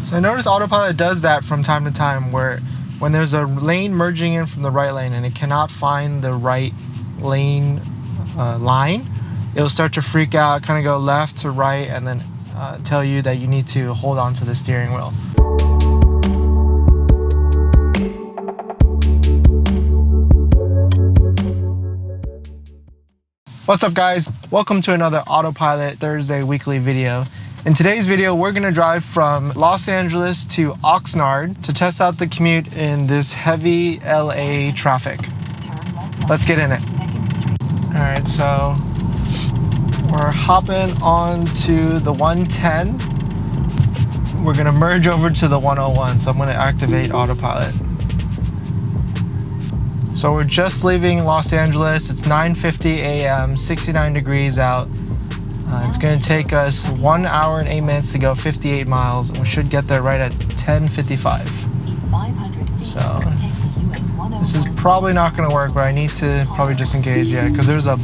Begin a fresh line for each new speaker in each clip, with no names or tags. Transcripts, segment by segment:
So I noticed Autopilot does that from time to time, where when there's a lane merging in from the right lane and it cannot find the right lane line, it'll start to freak out, kind of go left to right, and then tell you that you need to hold on to the steering wheel. What's up, guys? Welcome to another Autopilot Thursday weekly video. In today's video, we're gonna drive from Los Angeles to Oxnard to test out the commute in this heavy LA traffic. Let's get in it. All right, so we're hopping onto the 110. We're gonna merge over to the 101, so I'm gonna activate Autopilot. So we're just leaving Los Angeles. It's 9:50 a.m., 69 degrees out. It's gonna take us 1 hour and 8 minutes to go 58 miles, and we should get there right at 10:55. So this is probably not gonna work, but I need to probably disengage yet, because there's a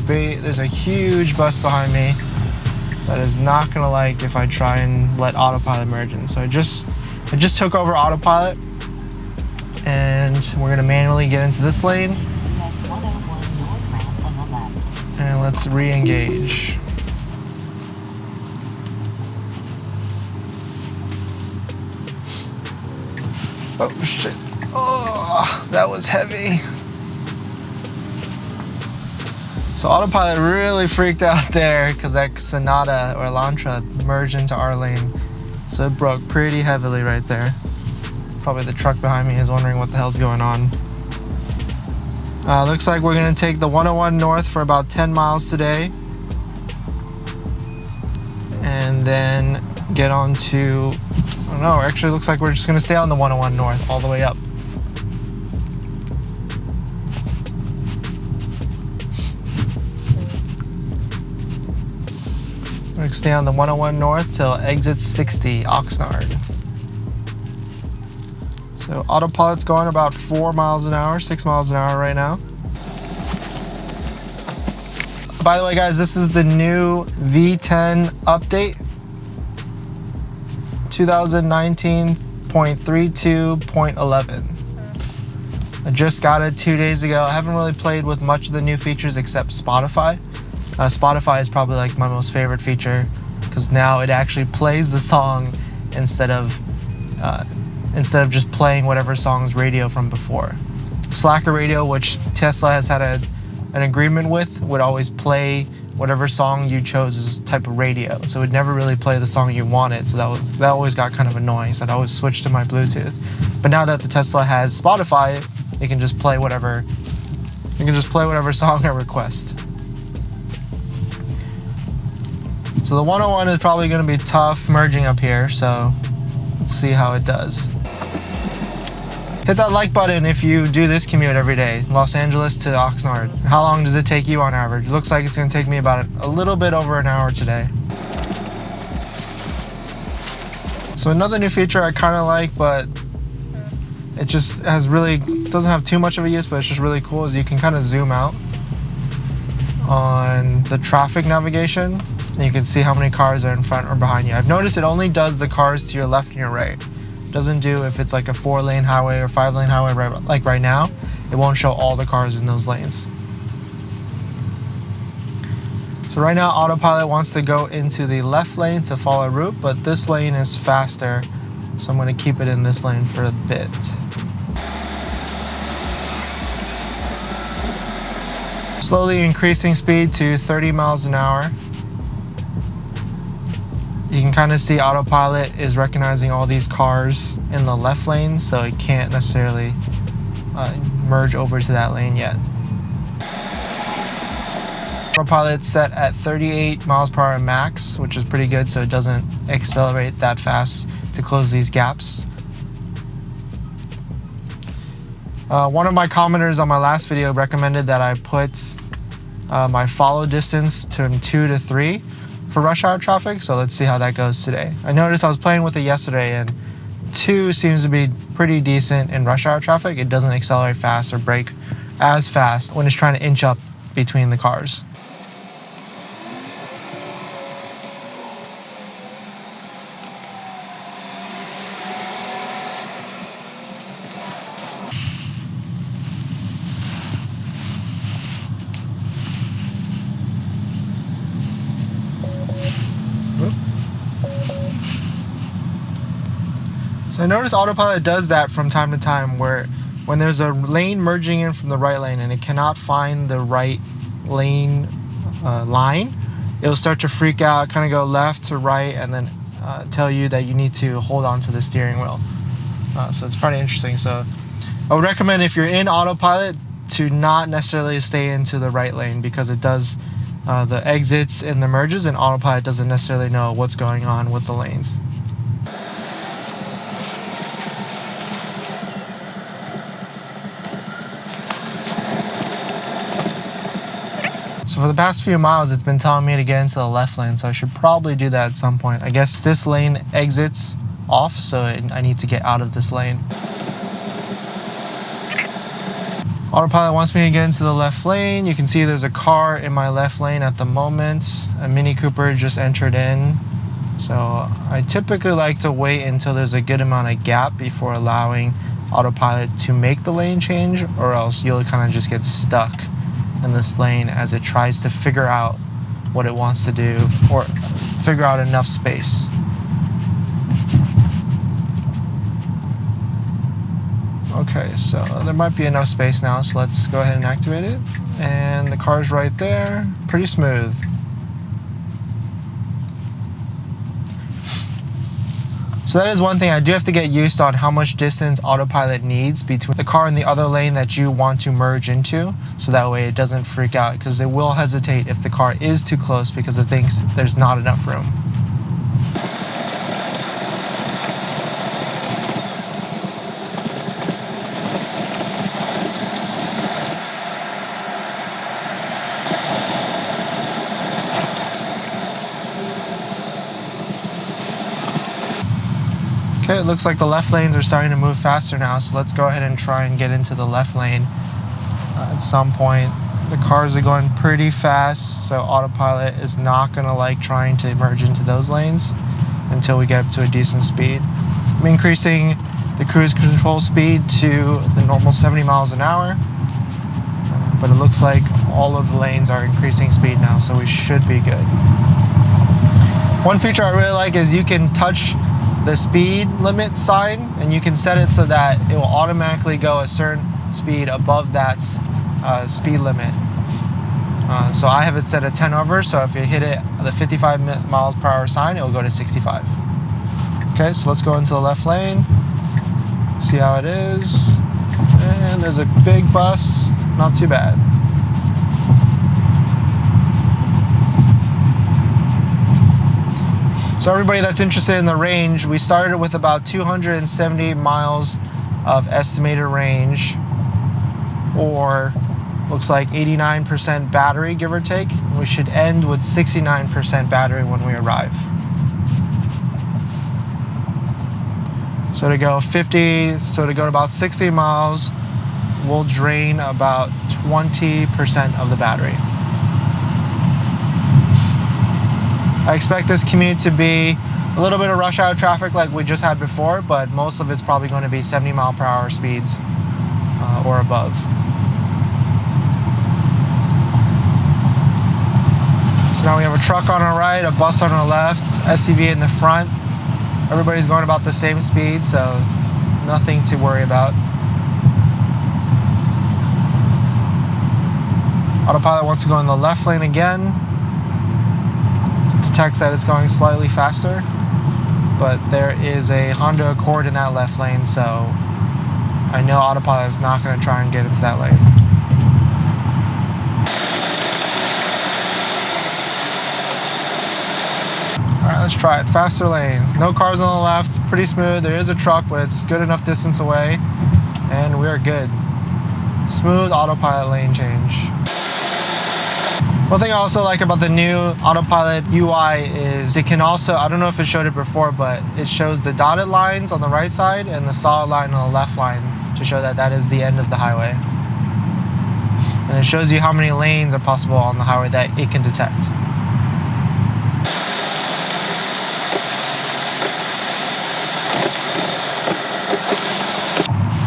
huge bus behind me that is not gonna like if I try and let Autopilot merge in. So I just took over Autopilot, and we're gonna manually get into this lane, and let's re-engage. Oh shit, oh, that was heavy. So Autopilot really freaked out there because that Sonata or Elantra merged into our lane. So it broke pretty heavily right there. Probably the truck behind me is wondering what the hell's going on. Looks like we're gonna take the 101 north for about 10 miles today, and then get on to, I don't know, actually looks like we're just gonna stay on the 101 north all the way up. We're gonna stay on the 101 north till exit 60, Oxnard. So Autopilot's going about 4 miles an hour, 6 miles an hour right now. By the way, guys, this is the new V10 update, 2019.32.11. I just got it 2 days ago. I haven't really played with much of the new features except Spotify. Spotify is probably like my most favorite feature, because now it actually plays the song instead of just playing whatever song's radio from before. Slacker radio, which Tesla has had an agreement with, would always play whatever song you chose as type of radio. So it would never really play the song you wanted. So that always got kind of annoying. So I'd always switch to my Bluetooth. But now that the Tesla has Spotify, it can just play whatever song I request. So the 101 is probably going to be tough merging up here. So let's see how it does. Hit that like button if you do this commute every day, Los Angeles to Oxnard. How long does it take you on average? Looks like it's gonna take me about a little bit over an hour today. So another new feature I kind of like, but it just doesn't have too much of a use, but it's just really cool, is you can kind of zoom out on the traffic navigation, and you can see how many cars are in front or behind you. I've noticed it only does the cars to your left and your right. Doesn't do if it's like a 4-lane highway or 5-lane highway, like right now. It won't show all the cars in those lanes. So right now Autopilot wants to go into the left lane to follow route, but this lane is faster, so I'm going to keep it in this lane for a bit. Slowly increasing speed to 30 miles an hour. You can kind of see Autopilot is recognizing all these cars in the left lane, so it can't necessarily merge over to that lane yet. Autopilot's set at 38 miles per hour max, which is pretty good, so it doesn't accelerate that fast to close these gaps. One of my commenters on my last video recommended that I put my follow distance to 2 to 3 for rush hour traffic, so let's see how that goes today. I noticed I was playing with it yesterday, and 2 seems to be pretty decent in rush hour traffic. It doesn't accelerate fast or brake as fast when it's trying to inch up between the cars. So I notice Autopilot does that from time to time, where when there's a lane merging in from the right lane and it cannot find the right lane line, it'll start to freak out, kind of go left to right, and then tell you that you need to hold on to the steering wheel. So it's pretty interesting. So I would recommend, if you're in Autopilot, to not necessarily stay into the right lane, because it does the exits and the merges, and Autopilot doesn't necessarily know what's going on with the lanes. So for the past few miles, it's been telling me to get into the left lane, so I should probably do that at some point. I guess this lane exits off, so I need to get out of this lane. Autopilot wants me to get into the left lane. You can see there's a car in my left lane at the moment. A Mini Cooper just entered in. So I typically like to wait until there's a good amount of gap before allowing Autopilot to make the lane change, or else you'll kind of just get stuck in this lane as it tries to figure out what it wants to do, or figure out enough space. Okay, so there might be enough space now, so let's go ahead and activate it. And the car's right there, pretty smooth. So that is one thing I do have to get used to, on how much distance Autopilot needs between the car and the other lane that you want to merge into, so that way it doesn't freak out, because it will hesitate if the car is too close because it thinks there's not enough room. Okay, it looks like the left lanes are starting to move faster now, so let's go ahead and try and get into the left lane at some point. The cars are going pretty fast, so Autopilot is not going to like trying to merge into those lanes until we get up to a decent speed. I'm increasing the cruise control speed to the normal 70 miles an hour, but it looks like all of the lanes are increasing speed now, so we should be good. One feature I really like is you can touch the speed limit sign, and you can set it so that it will automatically go a certain speed above that speed limit. So I have it set at 10 over, so if you hit it the 55 miles per hour sign, it will go to 65. Okay, so let's go into the left lane, see how it is. And there's a big bus, not too bad. So everybody that's interested in the range, we started with about 270 miles of estimated range, or looks like 89% battery, give or take. We should end with 69% battery when we arrive. So to go to about 60 miles, we'll drain about 20% of the battery. I expect this commute to be a little bit of rush hour traffic like we just had before, but most of it's probably going to be 70 mile per hour speeds or above. So now we have a truck on our right, a bus on our left, SUV in the front. Everybody's going about the same speed, so nothing to worry about. Autopilot wants to go in the left lane again. Detects that it's going slightly faster, but there is a Honda Accord in that left lane, so I know Autopilot is not going to try and get into that lane. Alright, let's try it. Faster lane. No cars on the left. Pretty smooth. There is a truck, but it's good enough distance away, and we're good. Smooth Autopilot lane change. One thing I also like about the new Autopilot UI is it can also, I don't know if it showed it before, but it shows the dotted lines on the right side and the solid line on the left line to show that that is the end of the highway. And it shows you how many lanes are possible on the highway that it can detect.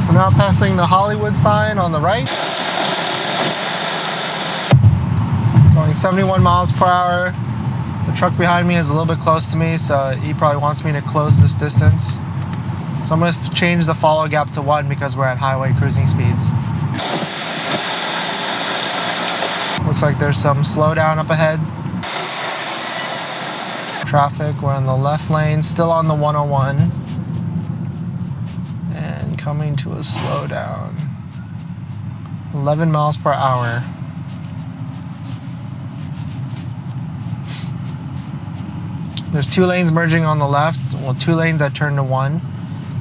We're now passing the Hollywood sign on the right. Going 71 miles per hour. The truck behind me is a little bit close to me, so he probably wants me to close this distance. So I'm going to change the follow gap to 1 because we're at highway cruising speeds. Looks like there's some slowdown up ahead. Traffic, we're in the left lane, still on the 101. And coming to a slowdown. 11 miles per hour. There's 2 lanes merging on the left. Well, 2 lanes that turn to 1.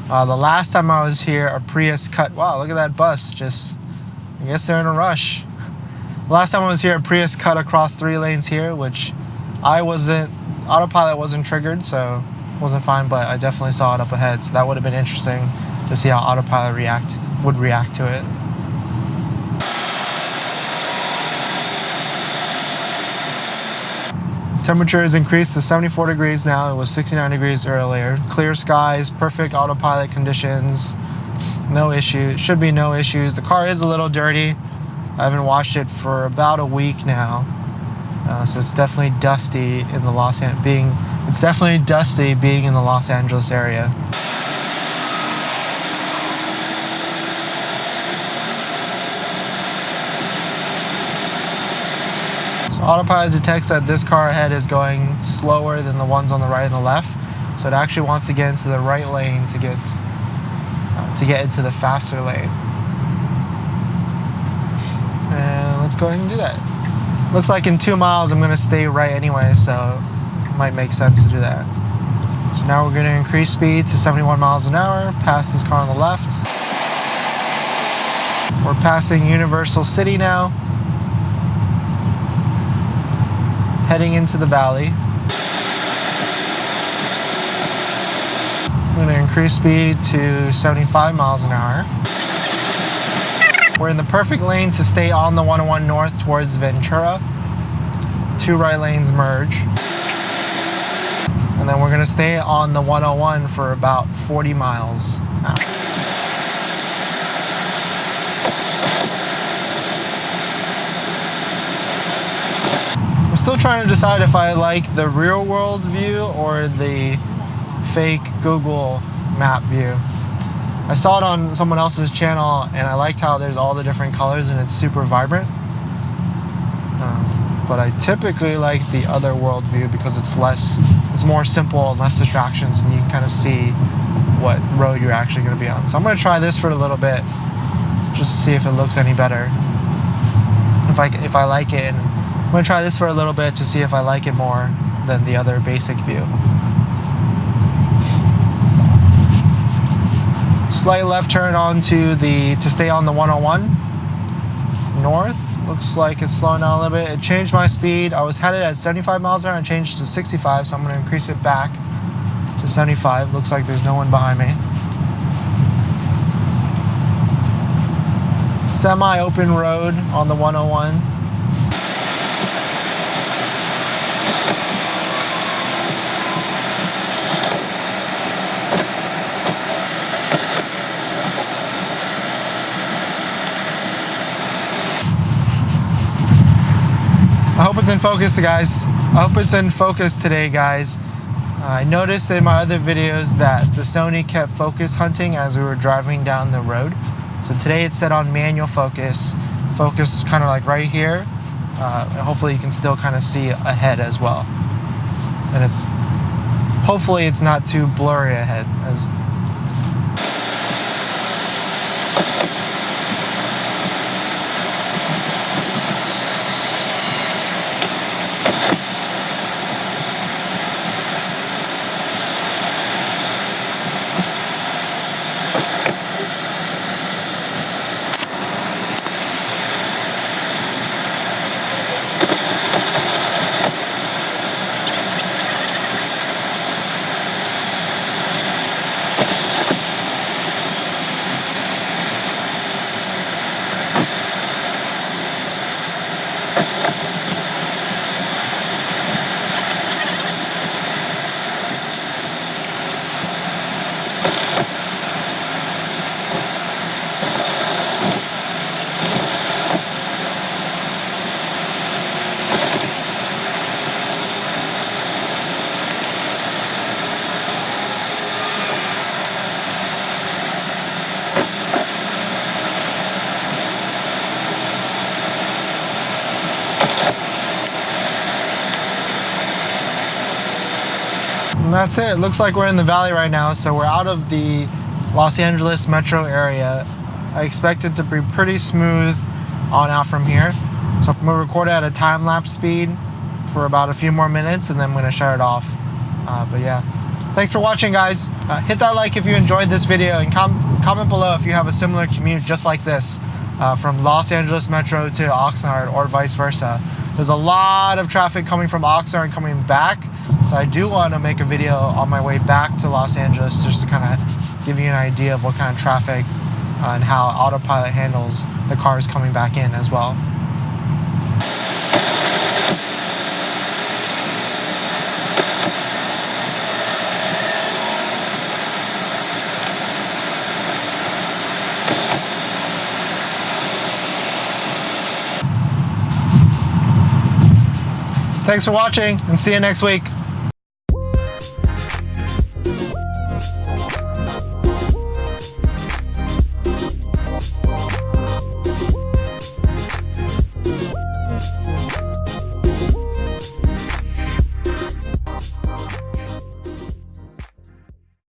The last time I was here, a Prius cut. Wow, look at that bus. Just, I guess they're in a rush. Last time I was here, a Prius cut across 3 lanes here, which Autopilot wasn't triggered, so it wasn't fine, but I definitely saw it up ahead, so that would have been interesting to see how Autopilot would react to it. Temperature has increased to 74 degrees now. It was 69 degrees earlier. Clear skies, perfect Autopilot conditions, no issues. Should be no issues. The car is a little dirty. I haven't washed it for about a week now. So it's definitely dusty in the Los Angeles area. So Autopilot detects that this car ahead is going slower than the ones on the right and the left. So it actually wants to get into the right lane to get into the faster lane. And let's go ahead and do that. Looks like in 2 miles I'm going to stay right anyway, so it might make sense to do that. So now we're going to increase speed to 71 miles an hour, past this car on the left. We're passing Universal City now, heading into the valley. I'm going to increase speed to 75 miles an hour. We're in the perfect lane to stay on the 101 north towards Ventura. 2 right lanes merge. And then we're going to stay on the 101 for about 40 miles now. I'm still trying to decide if I like the real world view or the fake Google map view. I saw it on someone else's channel and I liked how there's all the different colors and it's super vibrant. But I typically like the other world view because it's more simple and less distractions, and you can kind of see what road you're actually going to be on. So I'm going to try this for a little bit just to see if it looks any better. If I like it, and I'm going to try this for a little bit to see if I like it more than the other basic view. Slight left turn to stay on the 101 north. Looks like it's slowing down a little bit. It changed my speed. I was headed at 75 miles an hour and changed to 65, so I'm going to increase it back to 75. Looks like there's no one behind me. Semi-open road on the 101. I hope it's in focus, guys. I hope it's in focus today, guys. I noticed in my other videos that the Sony kept focus hunting as we were driving down the road. So today it's set on manual focus. Focus kind of like right here. And hopefully you can still kind of see ahead as well. And hopefully it's not too blurry ahead. that's it. It looks like we're in the valley right now, so we're out of the Los Angeles metro area. I expect it to be pretty smooth on out from here. So I'm gonna record it at a time-lapse speed for about a few more minutes, and then I'm gonna shut it off. But yeah, thanks for watching, guys. Hit that like if you enjoyed this video, and comment below if you have a similar commute just like this from Los Angeles metro to Oxnard or vice versa. There's a lot of traffic coming from Oxnard and coming back, so I do want to make a video on my way back to Los Angeles just to kind of give you an idea of what kind of traffic and how Autopilot handles the cars coming back in as well. Thanks for watching, and see you next week.